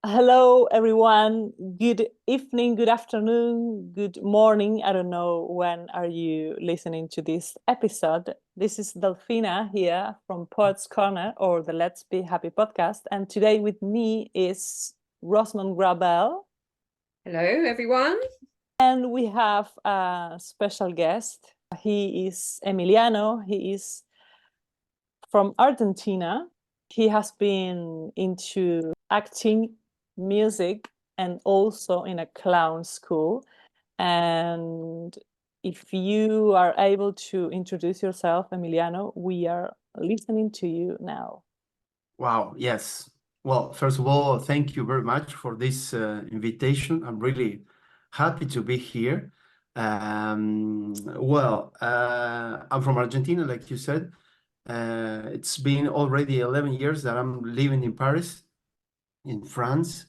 Hello, everyone. Good evening, good afternoon, good morning. I don't know when are you listening to this episode. This is Delfina here from Poets Corner or the Let's Be Happy podcast. And today with me is Rosman Grabel. Hello, everyone. And we have a special guest. He is Emiliano. He is from Argentina. He has been into acting, music, and also in a clown school. And if you are able to introduce yourself, Emiliano, we are listening to you now. Wow, yes. Well, first of all, thank you very much for this invitation. I'm really happy to be here. I'm from Argentina, like you said. It's been already 11 years that I'm living in Paris, in France.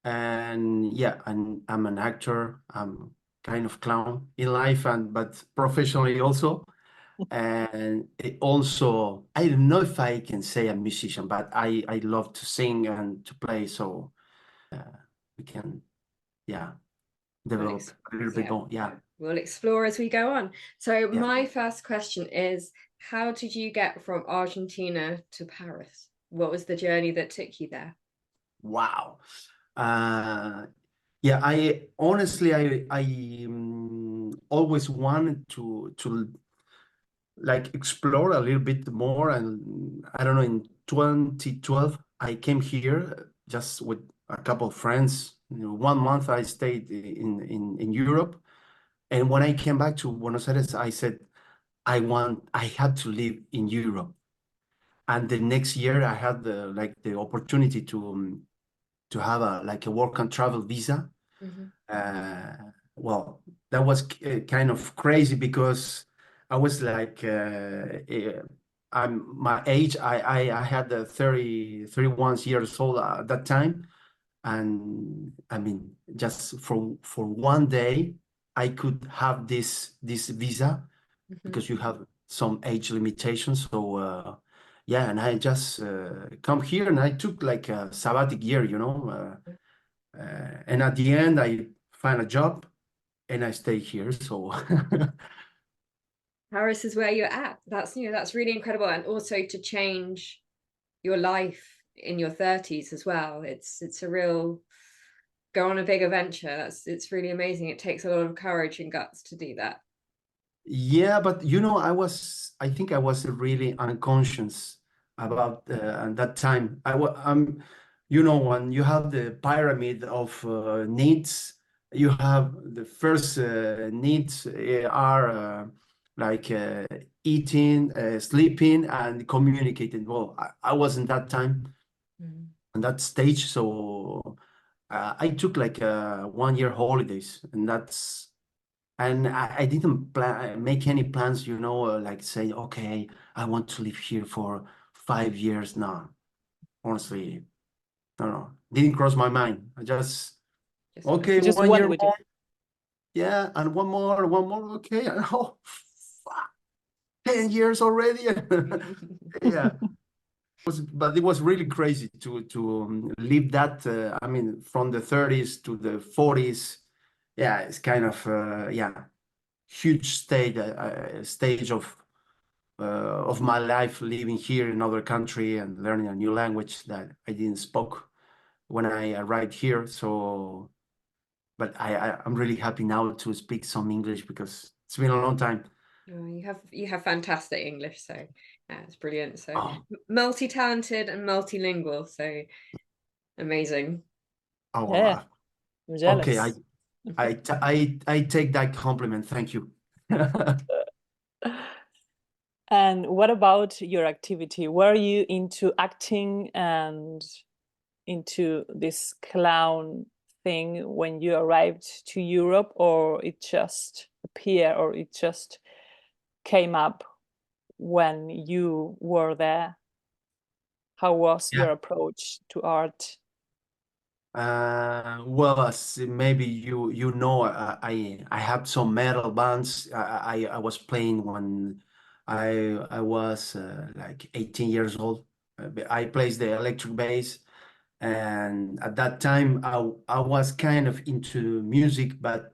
And yeah, I'm an actor. I'm kind of clown in life, but professionally also. And it also, I don't know if I can say a musician, but I love to sing and to play, so we can, yeah, develop a little bit more. Yeah. We'll explore as we go on. So Yeah. my first question is, how did you get from Argentina to Paris? What was the journey that took you there? Wow. Yeah, I honestly, I always wanted to like explore a little bit more. And I don't know, in 2012, I came here just with a couple of friends. 1 month I stayed in Europe. And when I came back to Buenos Aires, I said, I had to live in Europe. And the next year I had the opportunity to have a work and travel visa. Mhm. Well, that was kind of crazy because I was like, I'm my age. I had 31 years old at that time, and I mean, just for one day, I could have this visa because you have some age limitations. So yeah, and I just come here and I took like a sabbatic year, and at the end I find a job and I stay here. So Paris is where you're at. That's really incredible. And also to change your life in your 30s as well. It's a real go on a big adventure. It's really amazing. It takes a lot of courage and guts to do that. yeah, but I think I was really unconscious about at that time. When you have the pyramid of needs, you have the first needs are like eating, sleeping, and communicating. Well, I was in that time, on that stage, so I took like 1 year holidays, and I didn't make any plans, like say, okay, I want to live here for 5 years. No, honestly, no, didn't cross my mind. I just, okay, Just 1 year went with it. more. Yeah, and one more. Okay, and oh, fuck, 10 years already. Yeah, but it was really crazy to live that. I mean, from the 30s to the 40s. Yeah, it's kind of yeah, huge stage of my life living here in another country and learning a new language that I didn't spoke when I arrived here. So, but I'm really happy now to speak some English because it's been a long time. Oh, you have fantastic English, so yeah, it's brilliant. So Oh, multi-talented and multilingual, so amazing. oh, Yeah, I'm okay. jealous. I take that compliment. Thank you. And what about your activity? Were you into acting and into this clown thing when you arrived to Europe, or it just appeared, or it just came up when you were there? How was Yeah. your approach to art? Well, as maybe you know, I had some metal bands. I was playing when I was like 18 years old. I plays the electric bass, And at that time, I was kind of into music, but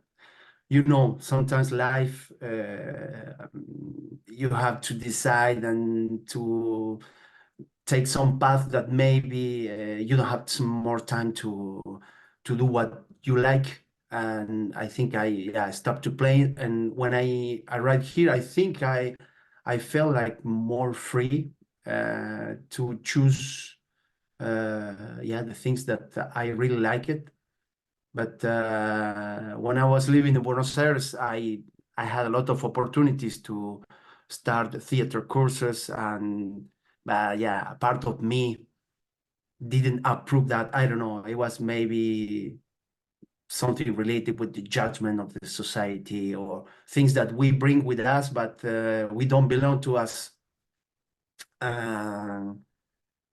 you know, sometimes life, you have to decide and to take some path that maybe you don't have some more time to do what you like. And I think I stopped to play. And when I arrived here, I think I felt like more free to choose the things that I really like it. But when I was living in Buenos Aires, I had a lot of opportunities to start theater courses, and yeah, a part of me didn't approve that. I don't know. It was maybe something related with the judgment of the society or things that we bring with us, but we don't belong to us. Uh,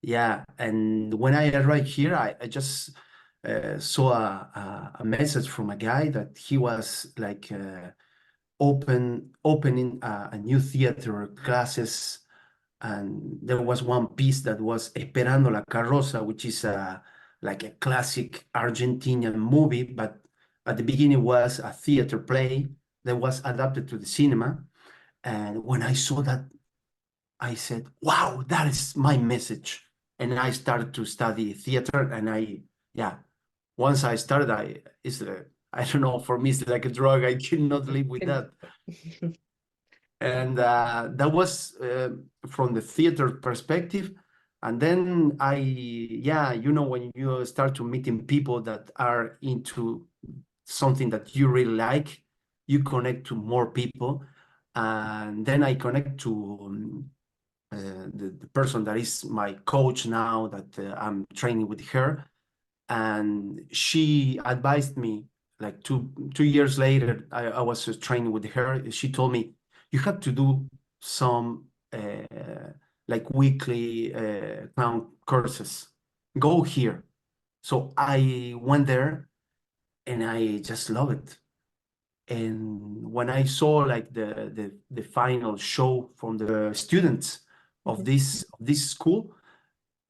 yeah, and when I arrived here, I just saw a message from a guy that he was like opening a new theater classes, and there was one piece that was Esperando la Carroza, which is like a classic Argentinian movie, but at the beginning was a theater play that was adapted to the cinema. And when I saw that, I said, wow, that is my message. And I started to study theater, and once I started, I don't know, for me, it's like a drug. I cannot live with that. And that was from the theater perspective. And then when you start to meeting people that are into something that you really like, you connect to more people. And then I connect to the person that is my coach now, that I'm training with her. And she advised me, like two years later, I was training with her. She told me, you have to do some like weekly clown courses. Go here. So I went there, and I just love it. And when I saw like the final show from the students of this school,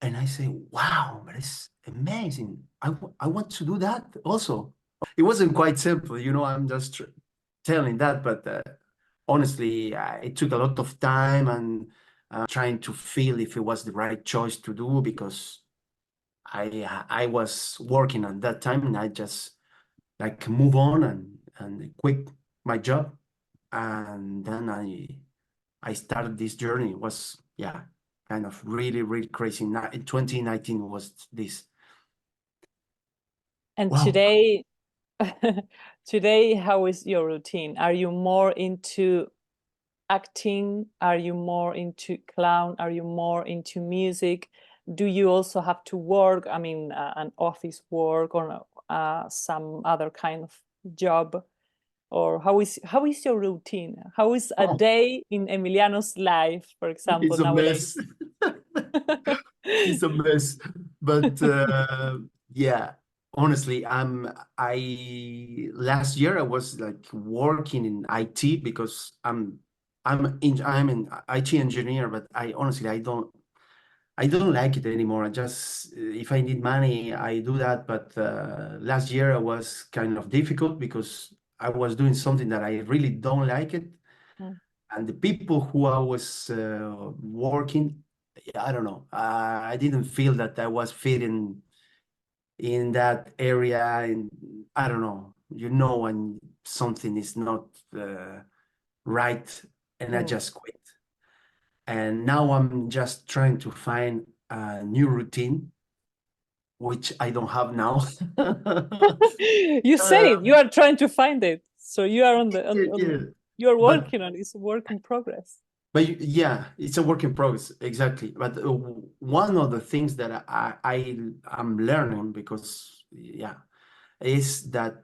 and I say, wow, that is amazing. I want to do that also. It wasn't quite simple, I'm just telling that, but honestly, it took a lot of time, and trying to feel if it was the right choice to do, because I was working at that time, and I just like move on and quit my job. And then I started this journey. It was, kind of really, really crazy. In 2019 was this. And Wow. today, how is your routine? Are you more into acting? Are you more into clown? Are you more into music? Do you also have to work? I mean, an office work, or some other kind of job? Or how is your routine? How is a day in Emiliano's life, for example, It's a nowadays? mess. It's a mess. But honestly, I last year I was like working in IT, because I'm an IT engineer, but I honestly I don't like it anymore. I just, if I need money, I do that. But last year I was kind of difficult, because I was doing something that I really don't like it. Mm. And the people who I was working, I don't know. I didn't feel that I was fitting in that area. And I don't know, when something is not right, and I just quit. And now I'm just trying to find a new routine, which I don't have now. You say it, you are trying to find it. So you are you are But working on it. It's a work in progress. it's a work in progress, exactly. But one of the things that I'm learning, because is that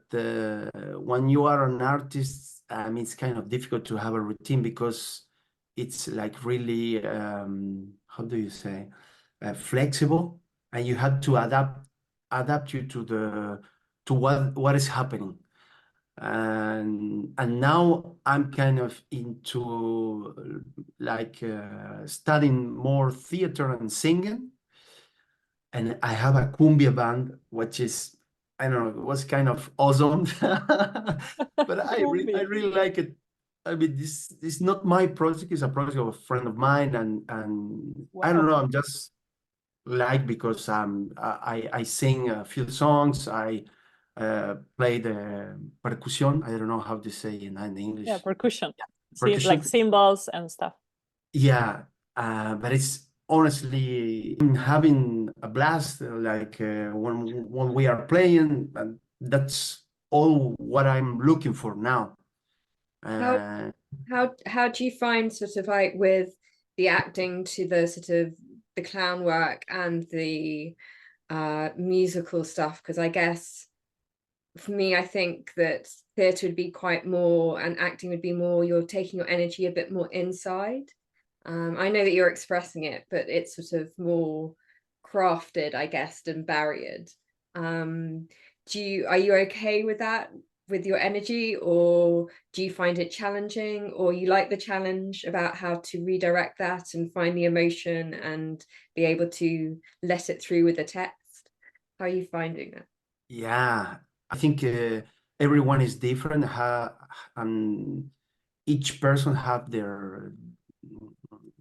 when you are an artist, it's kind of difficult to have a routine, because it's like really how do you say, flexible, and you have to adapt you to what is happening. And now I'm kind of into like studying more theater and singing. and I have a cumbia band, which is, I don't know, it was kind of awesome, but I Cumbia. really like it. I mean, this is not my project; it's a project of a friend of mine, and I don't Wow. know. I'm just like because I sing a few songs. I play the percussion. I don't know how to say in Yeah, English. percussion. Percussion. Like cymbals and stuff. Yeah, but it's honestly I'm having a blast. Like when we are playing, and that's all what I'm looking for now. How Uh, how do you find sort of like with the acting to the sort of the clown work and the musical stuff? Because I guess for me, I think that theatre would be quite more, and acting would be more, you're taking your energy a bit more inside. I know that you're expressing it, but it's sort of more crafted, I guess, than barriered. Are you okay with that, with your energy, or do you find it challenging, or you like the challenge about how to redirect that and find the emotion and be able to let it through with the text? How are you finding that? yeah, I think everyone is different. And each person have their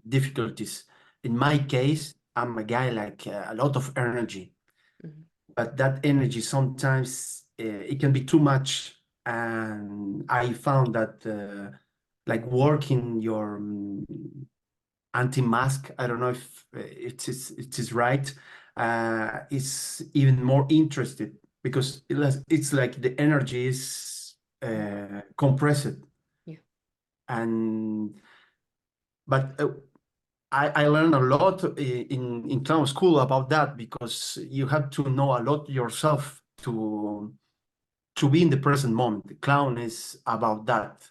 difficulties. In my case, I'm a guy like a lot of energy, Mhm. but that energy sometimes it can be too much. And I found that like working your anti-mask, I don't know if it is right, is even more interested because it's like the energy is compressed. Yeah. And but I learned a lot in clown school about that because you have to know a lot yourself to be in the present moment. The clown is about that.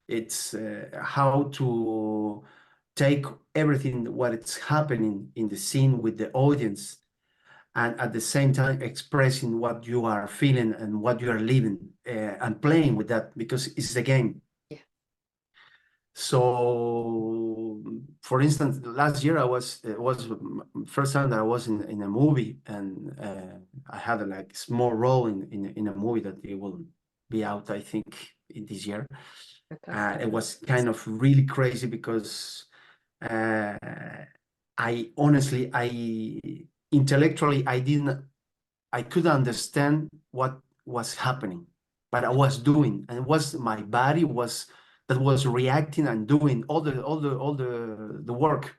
It's how to take everything what it's happening in the scene with the audience, and at the same time expressing what you are feeling and what you are living, and playing with that because it's a game. Yeah. So, for instance, last year it was first time that I was in a movie, and I had a like small role in a movie that it will be out, I think, in this year. Fantastic. It was kind of really crazy because uh, I honestly, intellectually, I couldn't understand what was happening, but I was doing, and it was my body that was reacting and doing all the work,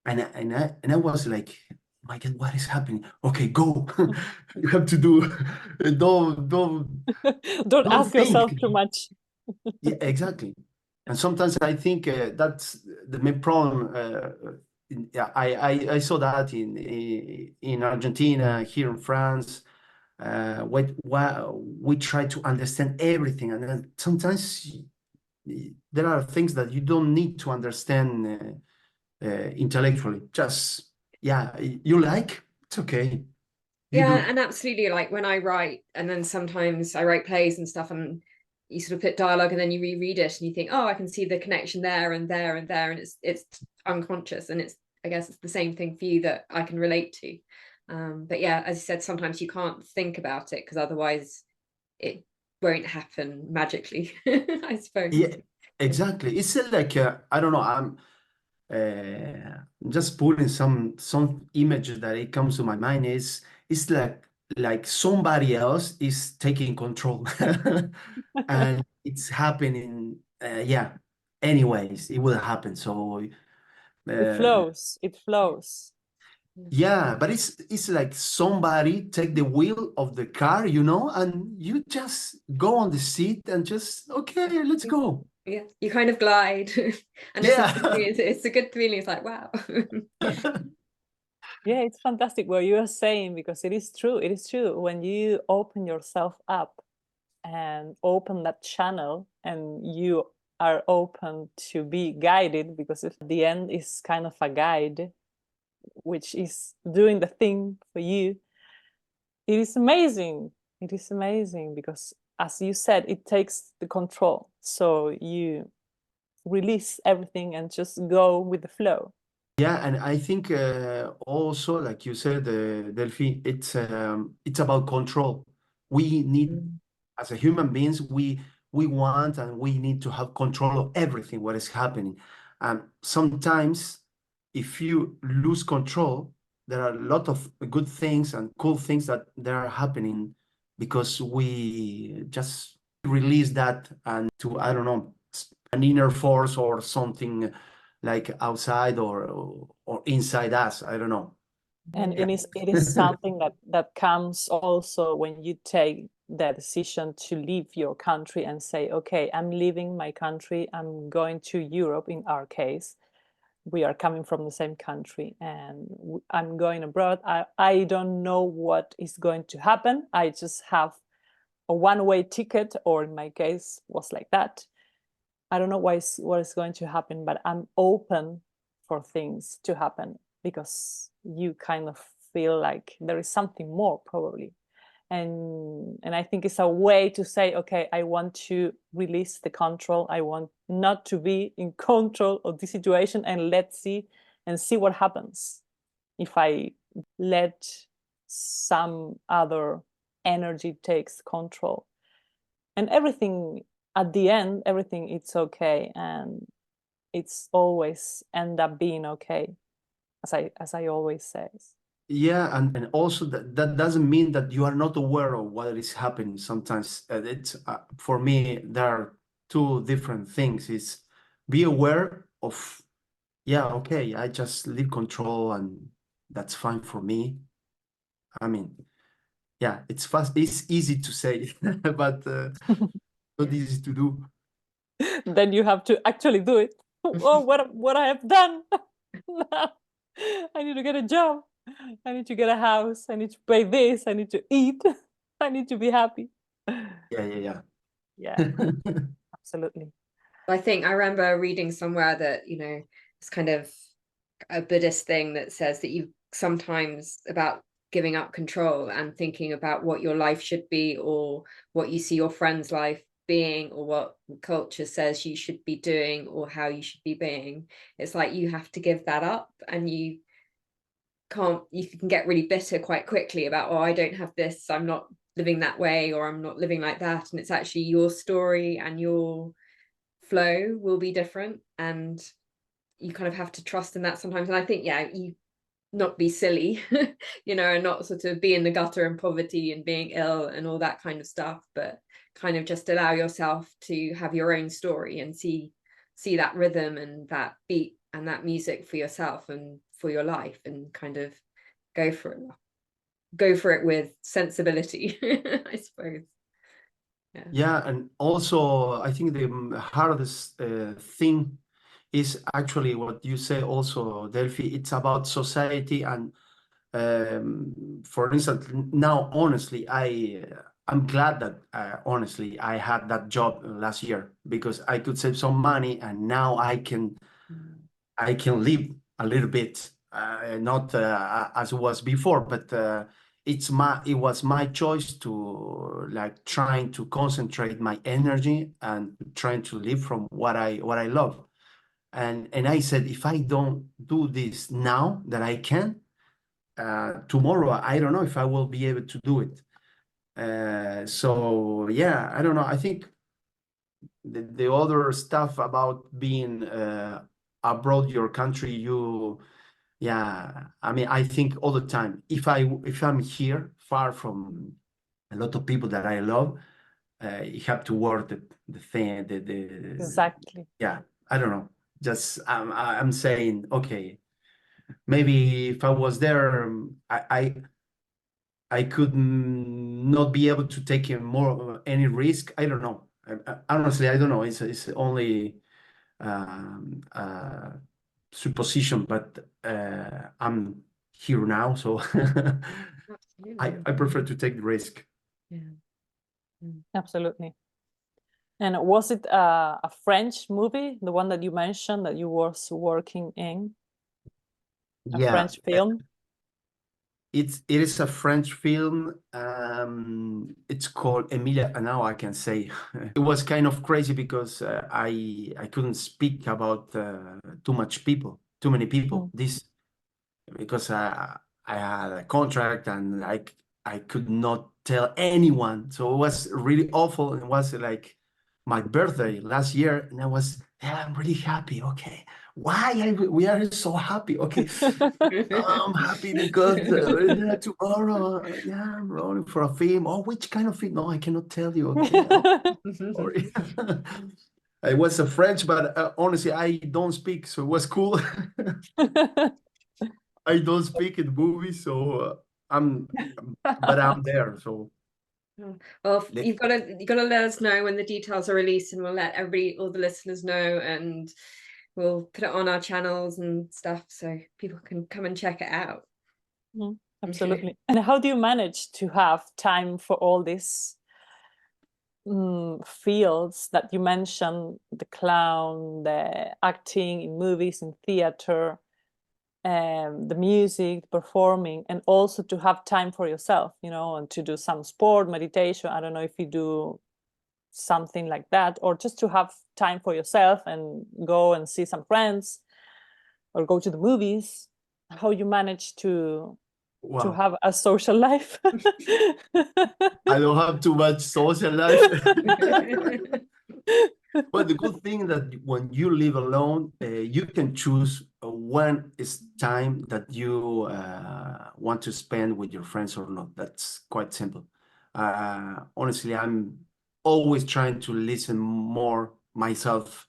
and I was like, my God, what is happening? Okay, go, you have to do, don't Don't don't ask think. yourself too much. Yeah, exactly. And sometimes I think that's the main problem. Yeah, I saw that in Argentina, here in France. We try to understand everything, and then sometimes there are things that you don't need to understand intellectually. Just yeah, you like it's okay. You Yeah, do. and absolutely, like when I write, and then sometimes I write plays and stuff, and you sort of put dialogue and then you reread it and you think, oh, I can see the connection there and there and there, and it's unconscious, and it's, I guess it's the same thing for you that I can relate to. But yeah, as you said, sometimes you can't think about it because otherwise it won't happen magically, I suppose. Yeah, exactly. It's like I don't know. I'm just putting some images that it comes to my mind is it's like somebody else is taking control, and it's happening. Yeah. Anyways, it will happen. So It uh, flows. It flows. yeah, but it's like somebody take the wheel of the car, and you just go on the seat and just okay, let's go. Yeah, you kind of glide, and it's a good Yeah. feeling. It's a good feeling. It's like, wow. Yeah, it's fantastic what you are saying because it is true. It is true. When you open yourself up and open that channel and you are open to be guided, because if the end is kind of a guide, which is doing the thing for you, it is amazing. It is amazing because, as you said, it takes the control. So you release everything and just go with the flow. Yeah, and I think also, like you said, Delphi, it's about control. We need, as a human beings, we want and we need to have control of everything what is happening. And sometimes, if you lose control, there are a lot of good things and cool things that there are happening because we just release that and to, I don't know, an inner force or something like outside or inside us. I don't know. And Yeah. it is something that comes also when you take the decision to leave your country and say, okay, I'm leaving my country, I'm going to Europe. In our case, we are coming from the same country, and I'm going abroad. I don't know what is going to happen. I just have a one-way ticket, or in my case was like that. I don't know what is going to happen, but I'm open for things to happen, because you kind of feel like there is something more, probably. And I think it's a way to say, okay, I want to release the control. I want not to be in control of the situation, and let's see what happens if I let some other energy takes control. And everything, at the end, everything, it's okay, and it's always end up being okay, as I always says. Yeah, and also that doesn't mean that you are not aware of what is happening sometimes. It's for me, there are two different things. It's be aware of, yeah, okay, I just leave control and that's fine for me. I mean, yeah, it's easy to say, but not easy to do. Then you have to actually do it. Oh, what I have done. Now I need to get a job, I need to get a house, I need to pay this, I need to eat, I need to be happy. Yeah. Yeah, absolutely. I think I remember reading somewhere that, you know, it's kind of a Buddhist thing that says that you sometimes about giving up control and thinking about what your life should be, or what you see your friend's life being, or what culture says you should be doing, or how you should be being. It's like you have to give that up, and you can get really bitter quite quickly about, oh, I don't have this, I'm not living that way, or I'm not living like that. And it's actually your story and your flow will be different, and you kind of have to trust in that sometimes. And I think, yeah, you not be silly, you know, and not sort of be in the gutter and poverty and being ill and all that kind of stuff, but kind of just allow yourself to have your own story and see that rhythm and that beat and that music for yourself and for your life, and kind of go for it with sensibility. I suppose. Yeah, and also I think the hardest thing is actually what you say also, Delphi. It's about society and for instance, now honestly, I'm glad that honestly I had that job last year because I could save some money and now I can live a little bit, not as it was before, but it was my choice to like trying to concentrate my energy and trying to live from what I love. And I said, if I don't do this now that I can, tomorrow I don't know if I will be able to do it. So yeah, I don't know. I think the other stuff about being abroad your country, yeah, I mean, I think all the time, if I'm here far from a lot of people that I love, you have to work the thing, Exactly. yeah, I don't know. Just I'm saying, okay, maybe if I was there, I could not be able to take any risk. I don't know. Honestly, I don't know. It's only supposition, but I'm here now, so I prefer to take the risk. Yeah. Absolutely. And was it a French movie, the one that you mentioned that you was working in? A Yeah, French film? it is a French film. It's called Emilia, and now I can say it was kind of crazy because I couldn't speak about too too many people. This because I had a contract and I could not tell anyone. So it was really awful. It was like my birthday last year, and I was, yeah, I'm really happy. Okay, why we are so happy? Okay, I'm happy because tomorrow, yeah, I'm rolling for a film. Oh, which kind of film? No, I cannot tell you. Okay. Oh, sorry. I was a French, but honestly, I don't speak, so it was cool. I don't speak in movies, so but I'm there. So well, you've got to let us know when the details are released, and we'll let all the listeners know, and we'll put it on our channels and stuff so people can come and check it out. Absolutely. And how do you manage to have time for all these fields that you mentioned, the clown, the acting in movies, in theater, the music, performing, and also to have time for yourself, and to do some sport, meditation. I don't know if you do something like that, or just to have time for yourself and go and see some friends or go to the movies. How you manage to have a social life? I don't have too much social life. But the good thing that when you live alone, you can choose when is time that you want to spend with your friends or not. That's quite simple. Honestly, I'm always trying to listen more myself.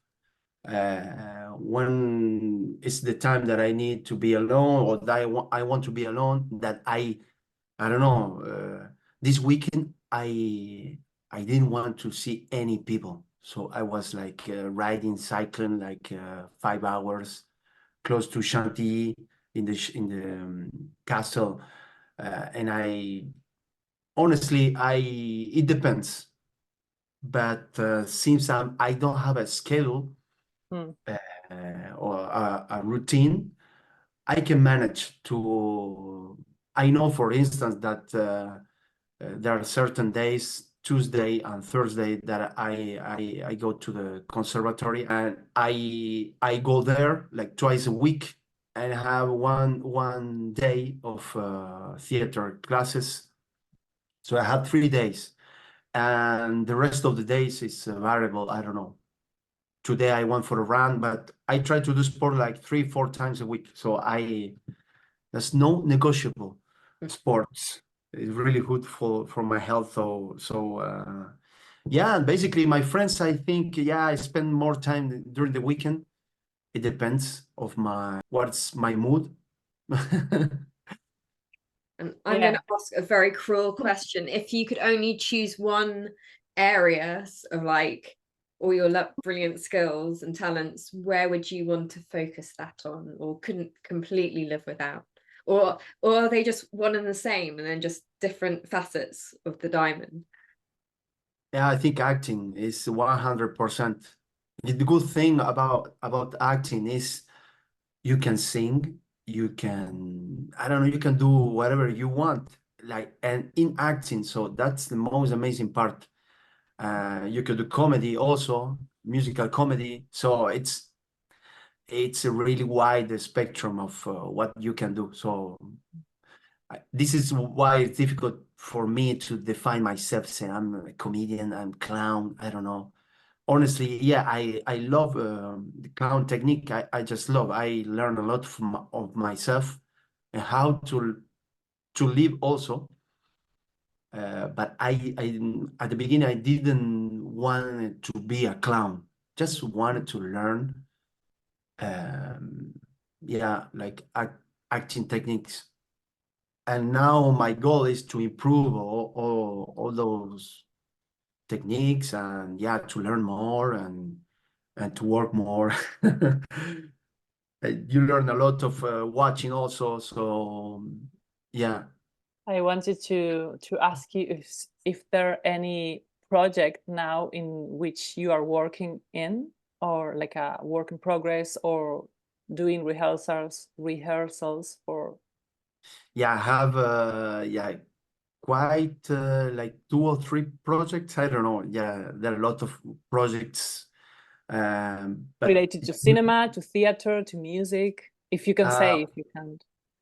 When is the time that I need to be alone, or that I want to be alone, that I don't know. This weekend, I didn't want to see any people, so I was like riding, cycling like 5 hours close to Chantilly in the castle, and it depends, but since I don't have a schedule or a routine, I can manage to. I know, for instance, that there are certain days, Tuesday and Thursday, that I go to the conservatory, and I go there like twice a week and have one day of theater classes. So I have 3 days, and the rest of the days is variable. I don't know. Today I went for a run, but I try to do sport like 3-4 times a week. So there's no negotiable. Sports is really good for my health. So yeah, and basically my friends, I think, yeah, I spend more time during the weekend. It depends of what's my mood. And I'm going to ask a very cruel question. If you could only choose one area of like all your brilliant skills and talents, where would you want to focus that on, or couldn't completely live without? Or are they just one and the same, and then just different facets of the diamond? Yeah, I think acting is 100%. The good thing about acting is you can sing, you can, I don't know, you can do whatever you want, like, and in acting. So that's the most amazing part. You could do comedy also, musical comedy. So it's a really wide spectrum of what you can do. So this is why it's difficult for me to define myself, say I'm a comedian, I'm clown, I don't know. Honestly, yeah, I love the clown technique. I just love. I learn a lot of myself and how to live also. But I at the beginning I didn't want to be a clown. Just wanted to learn, yeah, like acting techniques. And now my goal is to improve all those techniques, and yeah, to learn more and to work more. You learn a lot of watching also. So yeah. I wanted to ask you if there are any project now in which you are working in, or like a work in progress, or doing rehearsals for. Yeah, I have quite like 2 or 3 projects. I don't know. Yeah, there are a lot of projects, but Related to cinema, to theater, to music, If you can say, if you can.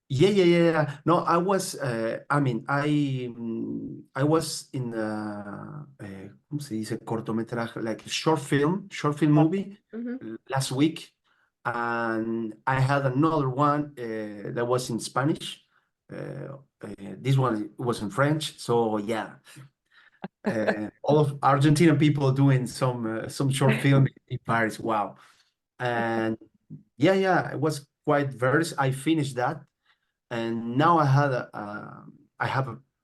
Yeah. No, I was, I mean, I was in ¿cómo se dice? Cortometraje, like a short film movie last week. And I had another one that was in Spanish. This one was in French. So yeah, all of Argentinian people doing some short film in Paris. Wow. And yeah, it was quite various. I finished that. And now I have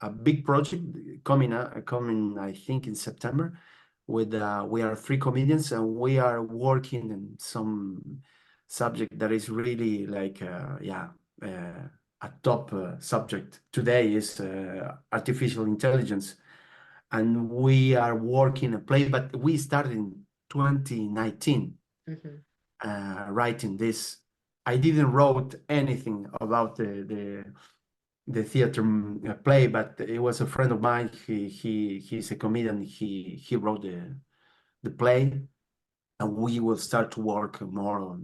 a big project coming I think in September with we are 3 comedians and we are working in some subject that is really like a top subject today is artificial intelligence, and we are working a play, but we started in 2019 writing this. I didn't wrote anything about the theater play, but it was a friend of mine. He's a comedian. He wrote the play, and we will start to work more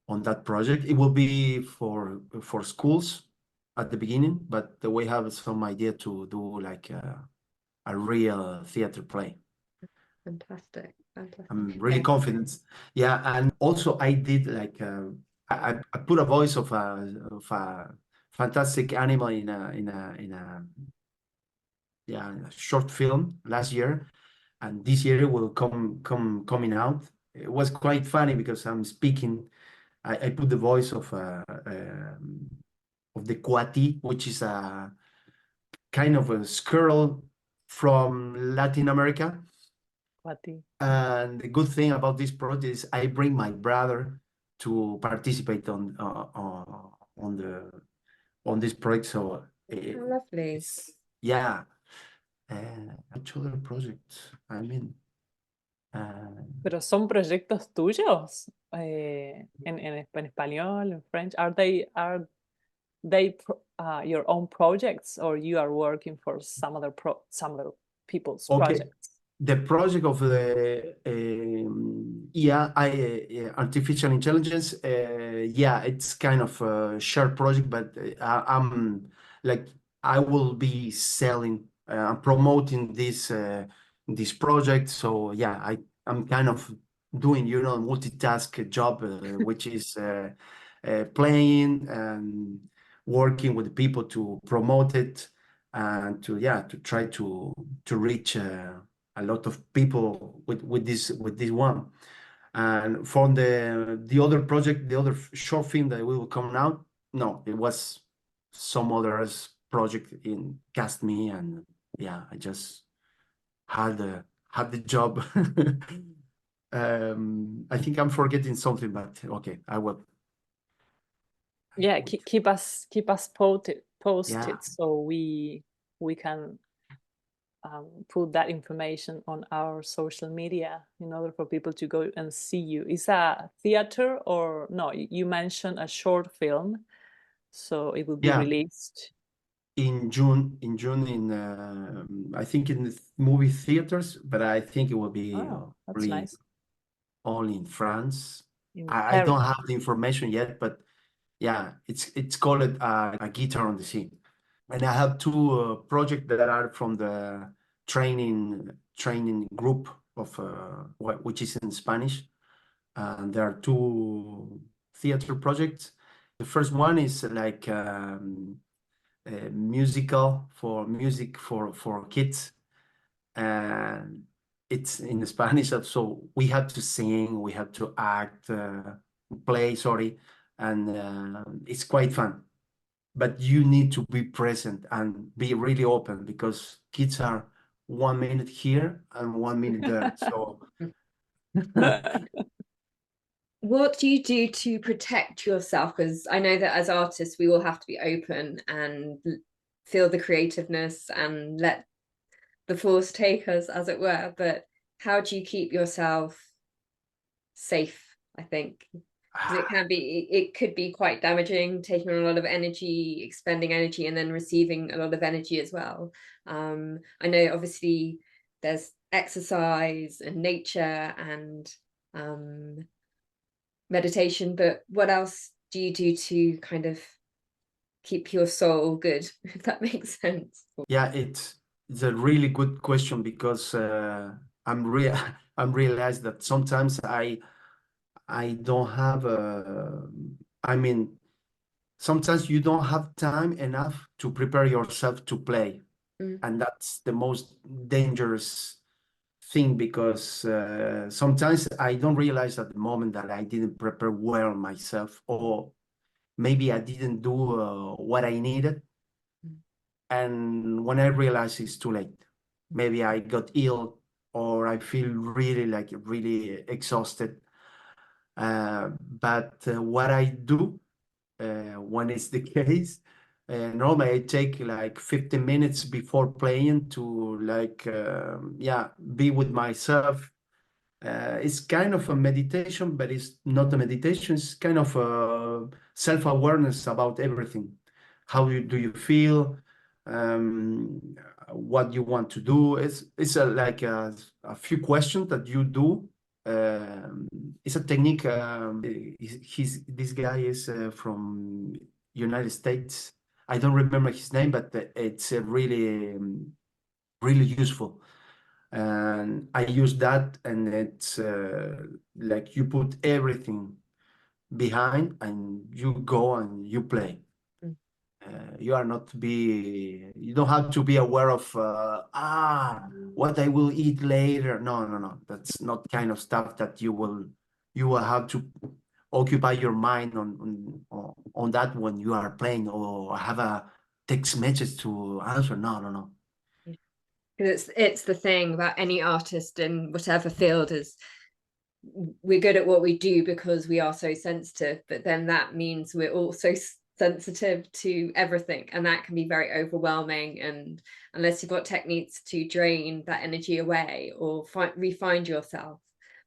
on that project. It will be for schools at the beginning, but we have some idea to do like a real theater play. Fantastic. I'm really confident. Yeah, and also I did like I put a voice of a fantastic animal in a short film last year, and this year it will coming out. It was quite funny because I'm speaking. I put the voice of the coati, which is a kind of a squirrel from Latin America. Coati. And the good thing about this project is I bring my brother to participate on this project. So lovely. Yeah. Which other projects? I mean, Pero son proyectos tuyos en español, en French. Are they your own projects, or you are working for some other people's projects? The project of the artificial intelligence, it's kind of a shared project, but I'm like I will be selling promoting this project. So yeah, I'm kind of doing multitask job, which is playing and working with people to promote it and to try to reach a lot of people with this one. And from the other project, the other short film that will come out, no, it was some others project in cast me, and I just had the job. I think I'm forgetting something, but okay, I will. Keep us posted Yeah. so we can put that information on our social media in order for people to go and see you. Is a theater or no? You mentioned a short film, so it will be released in June I think in the movie theaters, but I think it will be that's nice. only in France. In I don't have the information yet, but yeah, it's called a Guitar on the Sea. And I have two projects that are from the training group of which is in Spanish. And there are two theater projects. The first one is like musical music for kids, and it's in Spanish. So we have to sing, we have to act, play, sorry, and it's quite fun. But you need to be present and be really open because kids are 1 minute here and 1 minute there. So what do you do to protect yourself? Because I know that as artists, we all have to be open and feel the creativeness and let the force take us, as it were. But how do you keep yourself safe? I think because it could be quite damaging, taking a lot of energy, expending energy, and then receiving a lot of energy as well. I know obviously there's exercise and nature and meditation, but what else do you do to kind of keep your soul good, if that makes sense? Yeah, it's a really good question because I'm realized that sometimes I don't have I mean, sometimes you don't have time enough to prepare yourself to play. And that's the most dangerous thing because sometimes I don't realize at the moment that I didn't prepare well myself, or maybe I didn't do what I needed. And when I realize it's too late, maybe I got ill or I feel really exhausted. But what I do when it's the case, normally I take like 15 minutes before playing to be with myself. It's kind of a meditation, but it's not a meditation. It's kind of a self-awareness about everything. How do you feel? Um, what you want to do? It's a few questions that you do. It's a technique. This guy is from United States. I don't remember his name, but it's really useful. And I use that, and it's like you put everything behind and you go and you play. You don't have to be aware of what I will eat later. No. That's not kind of stuff that you will have to occupy your mind on that when you are playing, or have a text message to answer. No. Because it's the thing about any artist in whatever field is, we're good at what we do because we are so sensitive, but then that means we're also sensitive to everything, and that can be very overwhelming. And unless you've got techniques to drain that energy away, or refine yourself,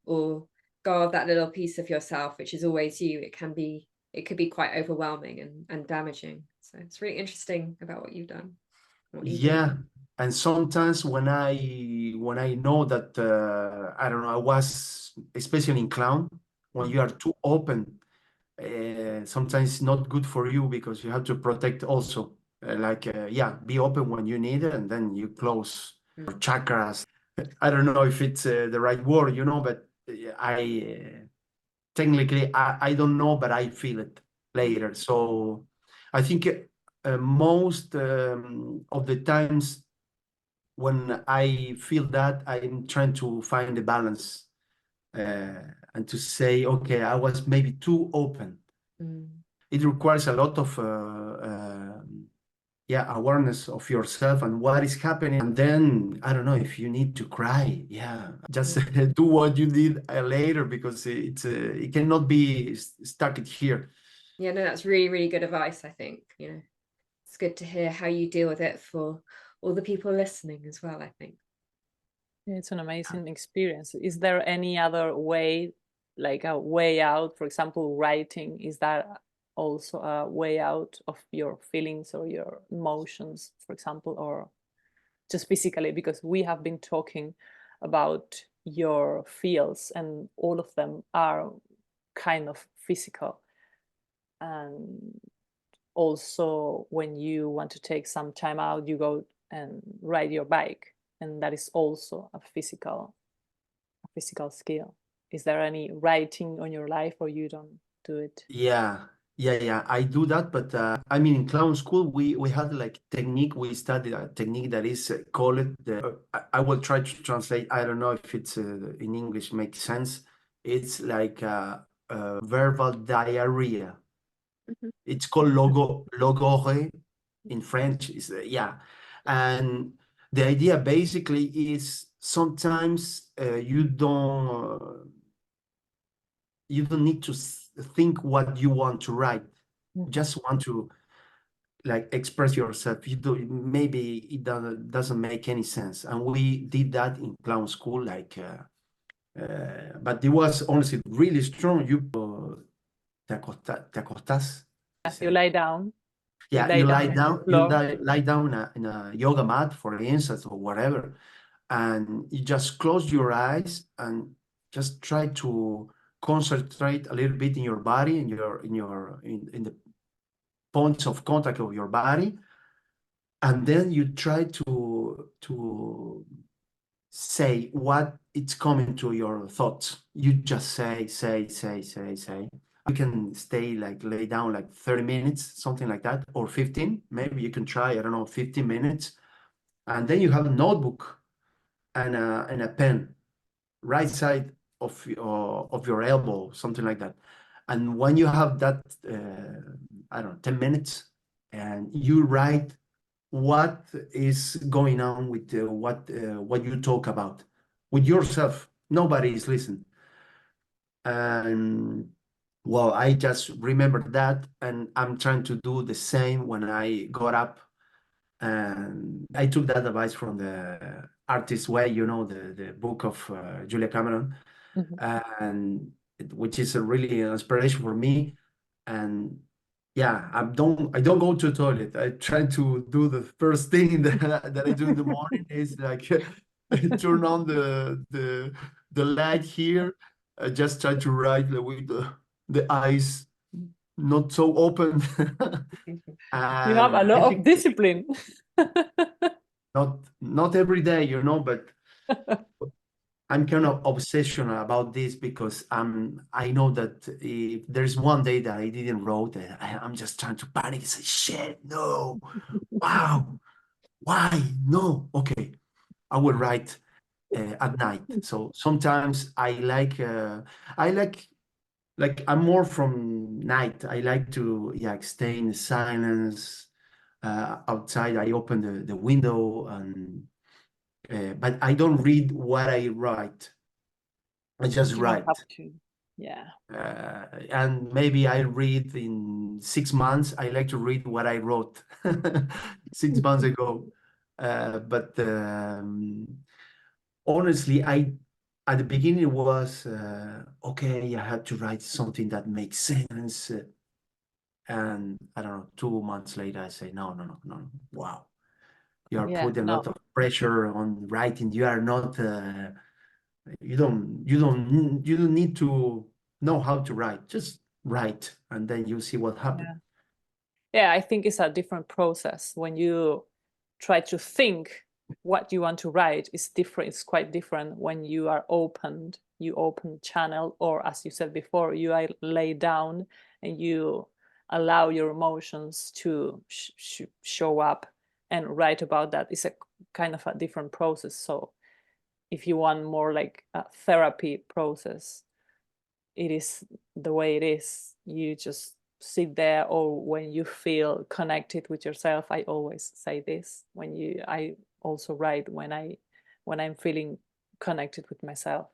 or guard that little piece of yourself which is always you, it could be quite overwhelming and damaging. So it's really interesting about what you've done, what you do. Yeah, and sometimes when I know that I don't know, I was especially in clown, when you are too open, sometimes it's not good for you because you have to protect also. Be open when you need it, and then you close your chakras. I don't know if it's the right word, but I technically I don't know, but I feel it later. So I think most of the times when I feel that, I'm trying to find a balance and to say, okay, I was maybe too open. It requires a lot of awareness of yourself and what is happening. And then I don't know if you need to cry. Just do what you did later, because it cannot be stuck here. Yeah, no, that's really, really good advice. I think, it's good to hear how you deal with it for all the people listening as well, I think. It's an amazing experience. Is there any other way, like a way out? For example, writing, is that also a way out of your feelings or your emotions, for example, or just physically? Because we have been talking about your fields and all of them are kind of physical. And also when you want to take some time out, you go and ride your bike, and that is also a physical skill. Is there any writing on your life, or you don't do it? Yeah, I do that, but in clown school we had like technique. We studied a technique that is called I will try to translate. I don't know if it's in English makes sense. It's like verbal diarrhea. It's called logore in French. And the idea basically is sometimes you don't need to think what you want to write. You just want to like express yourself. Maybe it doesn't make any sense. And we did that in clown school, but it was honestly really strong. Te acostas. You lie down. Yeah, lie you down lie on the down, floor. lie down in a yoga mat, for instance, or whatever, and you just close your eyes and just try to concentrate a little bit in your body, in the points of contact of your body, and then you try to say what it's coming to your thoughts. You just say. You can stay like lay down like 30 minutes, something like that, or 15. Maybe you can try, I don't know, 15 minutes. And then you have a notebook and a pen, right side of your elbow, something like that. And when you have that, I don't know, 10 minutes, and you write what is going on with what you talk about with yourself. Nobody is listening. And well, I just remember that, and I'm trying to do the same when I got up. And I took that advice from the Artist's Way, the book of Julia Cameron, and which is a really inspiration for me. And yeah, I don't go to the toilet. I try to do the first thing that I do in the morning is like turn on the light here. I just try to write with the eyes not so open. You have a And lot I of think discipline. not every day, but I'm kind of obsessional about this because I know that if there's one day that I didn't wrote, I'm just trying to panic and say, shit, no, wow, why? No, okay, I will write at night. So sometimes like I'm more from night. I like to stay in silence. Outside, I open the window but I don't read what I write. I just You don't have write. to. Yeah. And maybe I read in 6 months. I like to read what I wrote 6 months ago. But honestly, at the beginning it was okay. I had to write something that makes sense. And I don't know, 2 months later, I say, no. Wow, you are Yeah. putting a No. lot of pressure on writing. You are not. You don't need to know how to write. Just write, and then you see what happens. Yeah. Yeah, I think it's a different process. When you try to think what you want to write, it's different. It's quite different when you are opened. You open channel, or as you said before, you lay down and you allow your emotions to show up and write about that. It's a kind of a different process. So if you want more like a therapy process, it is the way it is. You just sit there, or when you feel connected with yourself. I always say this, I also write when I'm feeling connected with myself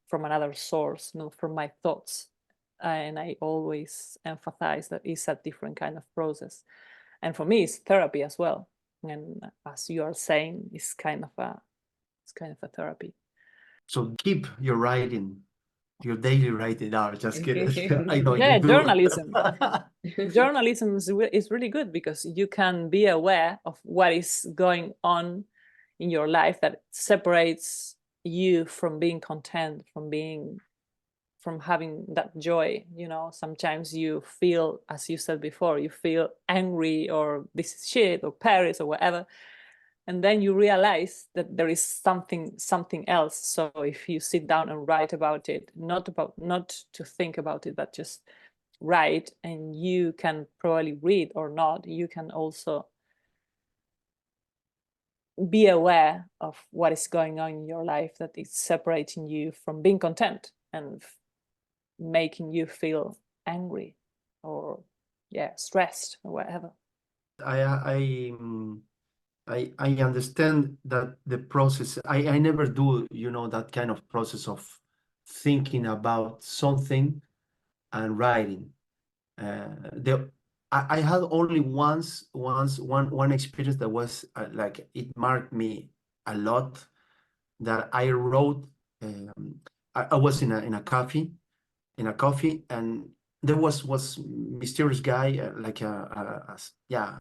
from another source, not from my thoughts. And I always emphasize that it's a different kind of process. And for me, it's therapy as well. And as you are saying, it's kind of a therapy. So keep your writing, your daily writing. No, just kidding. I know you Yeah, do. journalism is really good because you can be aware of what is going on in your life that separates you from being content, from having that joy. Sometimes you feel, as you said before, you feel angry, or this is shit, or Paris, or whatever, and then you realize that there is something else. So if you sit down and write about it, not to think about it, but just write, and you can probably read or not, you can also be aware of what is going on in your life that is separating you from being content and making you feel angry or stressed or whatever. I understand that the process. I never do, that kind of process of thinking about something and writing. I had only one experience that was like it marked me a lot. That I wrote. I was in a coffee, and there was mysterious guy, like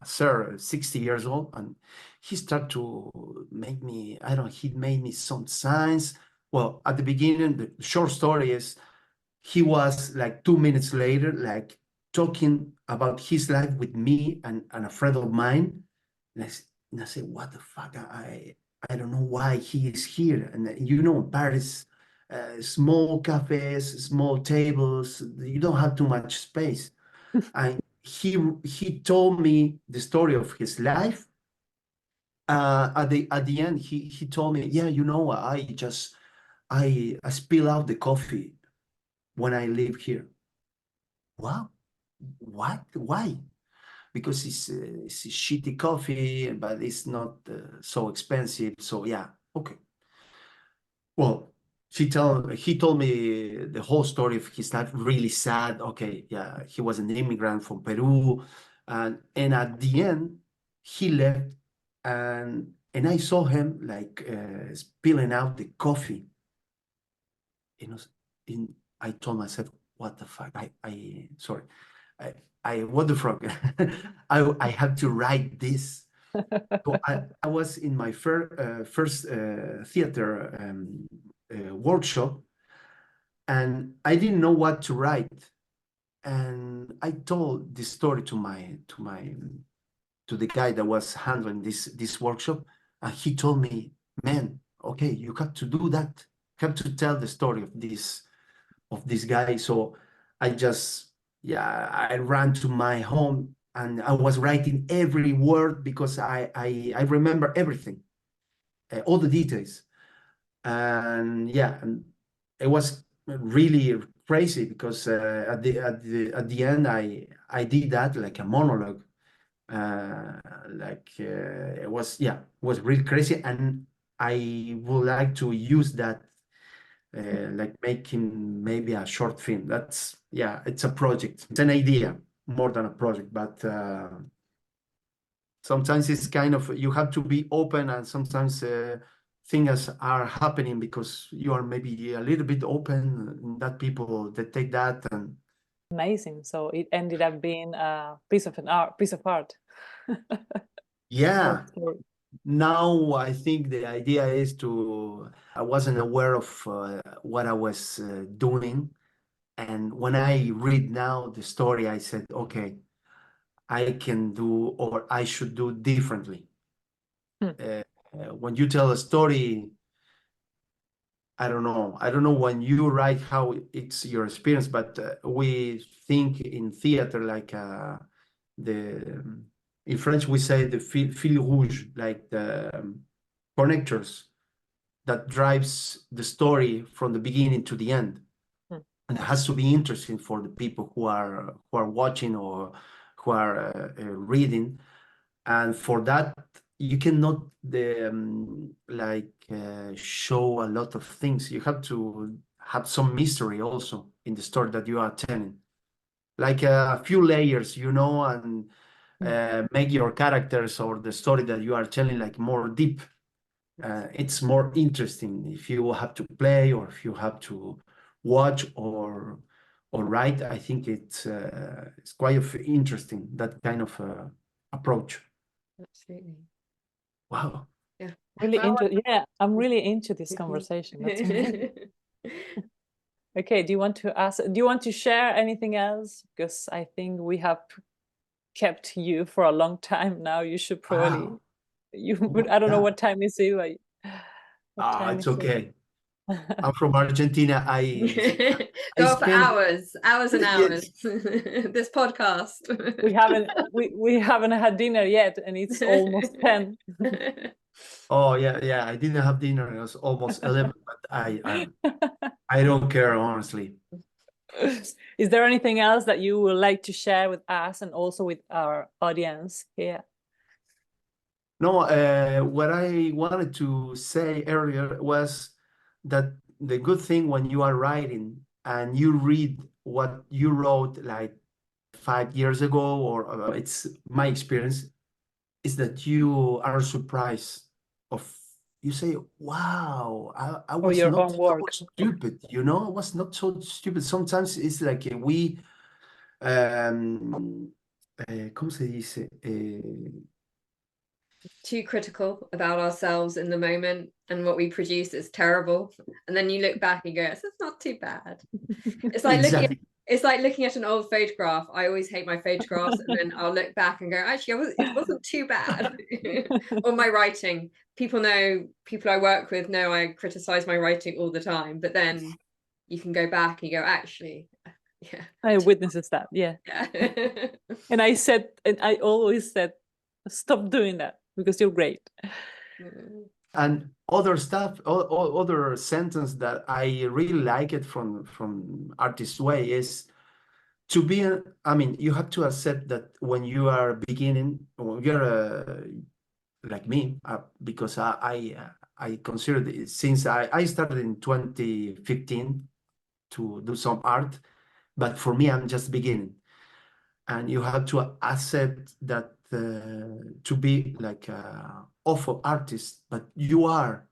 sir, 60 years old, and he started to make me, I don't know, he made me some signs. Well, at the beginning, the short story is he was like 2 minutes later, like talking about his life with me and a friend of mine. And I said, what the fuck? I don't know why he is here. And you know, in Paris, small cafes, small tables, you don't have too much space. And he told me the story of his life. At the end, he told me, yeah, you know, I spill out the coffee when I live here. Wow, what? Why? Because it's a shitty coffee, but it's not so expensive. So yeah, okay. Well, he told me the whole story of his life, really sad. Okay, yeah, he was an immigrant from Peru, and at the end he left, and I saw him like spilling out the coffee. You know, in I told myself, what the fuck? Sorry, what the fuck? I had to write this. So I was in my first theater workshop, and I didn't know what to write. And I told this story to the guy that was handling this workshop, and he told me, "Man, okay, you have to do that. You have to tell the story of this guy." So I just, yeah, I ran to my home and I was writing every word because I remember everything, all the details. And yeah, and it was really crazy because at the end I did that like a monologue. It was, yeah, it was really crazy, and I would like to use that like making maybe a short film. That's, yeah, it's a project. It's an idea more than a project, but sometimes it's kind of, you have to be open, and sometimes things are happening because you are maybe a little bit open, and that people that take that and Amazing. So it ended up being a piece of art. yeah. Short story. Now I think the idea is I wasn't aware of what I was doing. And when I read now the story, I said, okay, I can do, or I should do differently. Hmm. When you tell a story, I don't know. I don't know when you write how it's your experience, but we think in theater like the in French we say the fil rouge, like the connectors that drives the story from the beginning to the end, Hmm. and it has to be interesting for the people who are watching or who are reading. And for that, you cannot show a lot of things. You have to have some mystery also in the story that you are telling, like a few layers, and make your characters or the story that you are telling like more deep. It's more interesting if you have to play or if you have to watch or write. I think it's quite interesting, that kind of approach. Absolutely. Wow. Yeah. Really Well, yeah, I'm really into this conversation. That's amazing. Okay, do you want to share anything else? Because I think we have kept you for a long time now. You should probably Wow. but I don't know Yeah. what time is it. What time It's is it? okay. I'm from Argentina. I Go on for spend hours and hours. yes. This podcast. we haven't had dinner yet, and it's almost 10. Oh yeah. I didn't have dinner. It was almost 11, but I don't care, honestly. Is there anything else that you would like to share with us and also with our audience here? No, what I wanted to say earlier was that the good thing when you are writing and you read what you wrote like 5 years ago, or it's my experience, is that you are surprised of, you say, wow, I Or was your not own so work? stupid, I was not so stupid. Sometimes it's like ¿cómo se dice? too critical about ourselves in the moment, and what we produce is terrible. And then you look back and go, it's not too bad. It's like Exactly. looking at an old photograph. I always hate my photographs, and then I'll look back and go, actually, it wasn't too bad. Or my writing. People I work with know I criticize my writing all the time, but then you can go back and go, actually, yeah. I witnesses that, yeah. And I always said, stop doing that because you're great. And other stuff, other sentence that I really like it from Artist Way is to be. I mean, you have to accept that when you are beginning, when you're like me, because I consider it, since I started in 2015 to do some art, but for me, I'm just beginning. And you have to accept that to be like a awful artist, but you are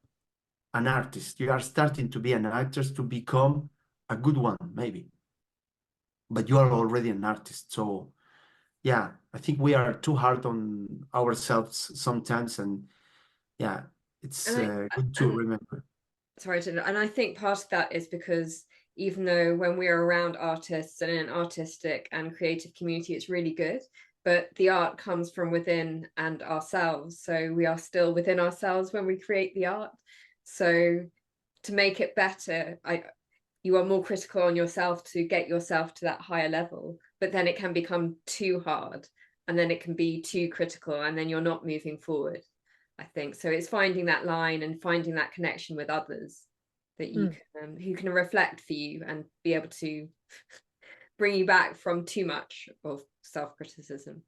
an artist. You are starting to be an artist to become a good one, maybe. But you are already an artist. So yeah, I think we are too hard on ourselves sometimes. And yeah, it's good to remember. Sorry, and I think part of that is because even though when we are around artists and in an artistic and creative community, it's really good, but the art comes from within and ourselves. So we are still within ourselves when we create the art. So to make it better, you are more critical on yourself to get yourself to that higher level, but then it can become too hard, and then it can be too critical, and then you're not moving forward. I think so. It's finding that line and finding that connection with others that you can, who can reflect for you and be able to bring you back from too much of self-criticism.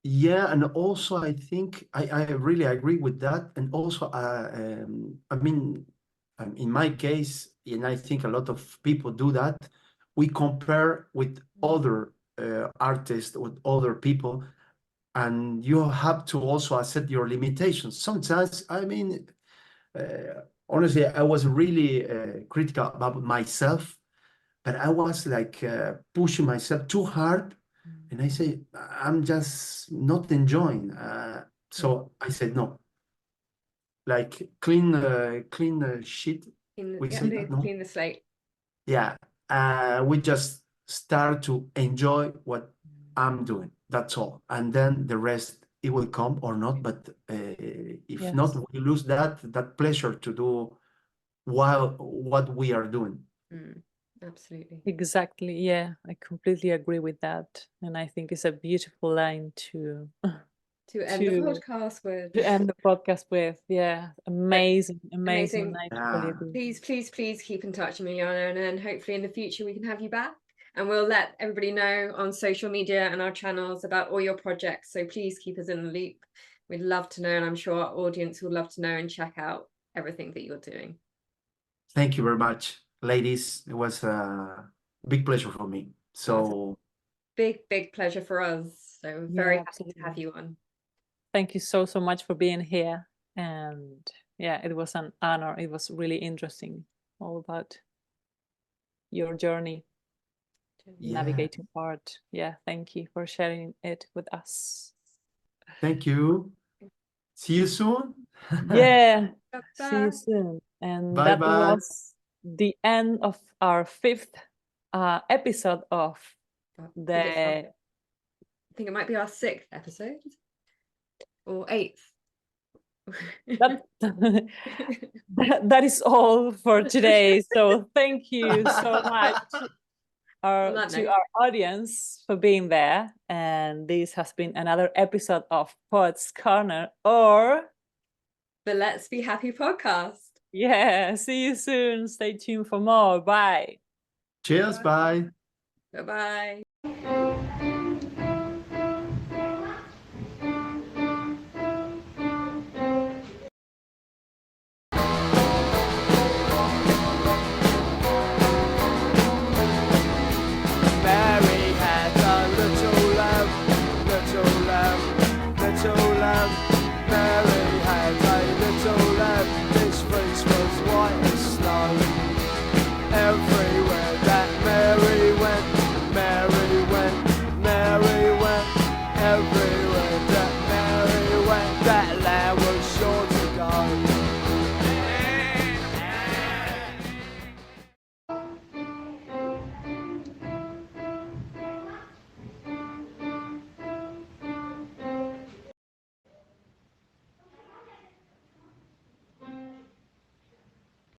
Yeah, and also I think I really agree with that. And also, I mean, in my case, and I think a lot of people do that, we compare with other artists, with other people, and you have to also accept your limitations. Sometimes, I mean, honestly, I was really critical about myself, but I was like pushing myself too hard. And I say, I'm just not enjoying. So I said, no, like clean sheet. We say that, no? Clean the slate. Yeah. We just start to enjoy what I'm doing. That's all. And then the rest, it will come or not. But if not, we lose that pleasure to do what we are doing. Absolutely. Exactly. Yeah, I completely agree with that. And I think it's a beautiful line to end the podcast with. To end the podcast with. Yeah, amazing. I totally agree. Please keep in touch, Emiliano, and then hopefully in the future we can have you back. And we'll let everybody know on social media and our channels about all your projects. So please keep us in the loop. We'd love to know, and I'm sure our audience would love to know and check out everything that you're doing. Thank you very much, ladies. It was a big pleasure for me. So big pleasure for us. So very happy to have you on. Thank you so much for being here. And yeah, it was an honor. It was really interesting, all about your journey, navigating art. Yeah, thank you for sharing it with us. Thank you. See you soon. Yeah, see you soon. And bye that bye. was the end of our 5th episode of I think it might be our 6th episode or 8th. That is all for today. So thank you so much to our audience for being there. And this has been another episode of Poets Corner, or the Let's Be Happy podcast. Yeah, see you soon. Stay tuned for more. Bye. Cheers. Bye. Bye-bye.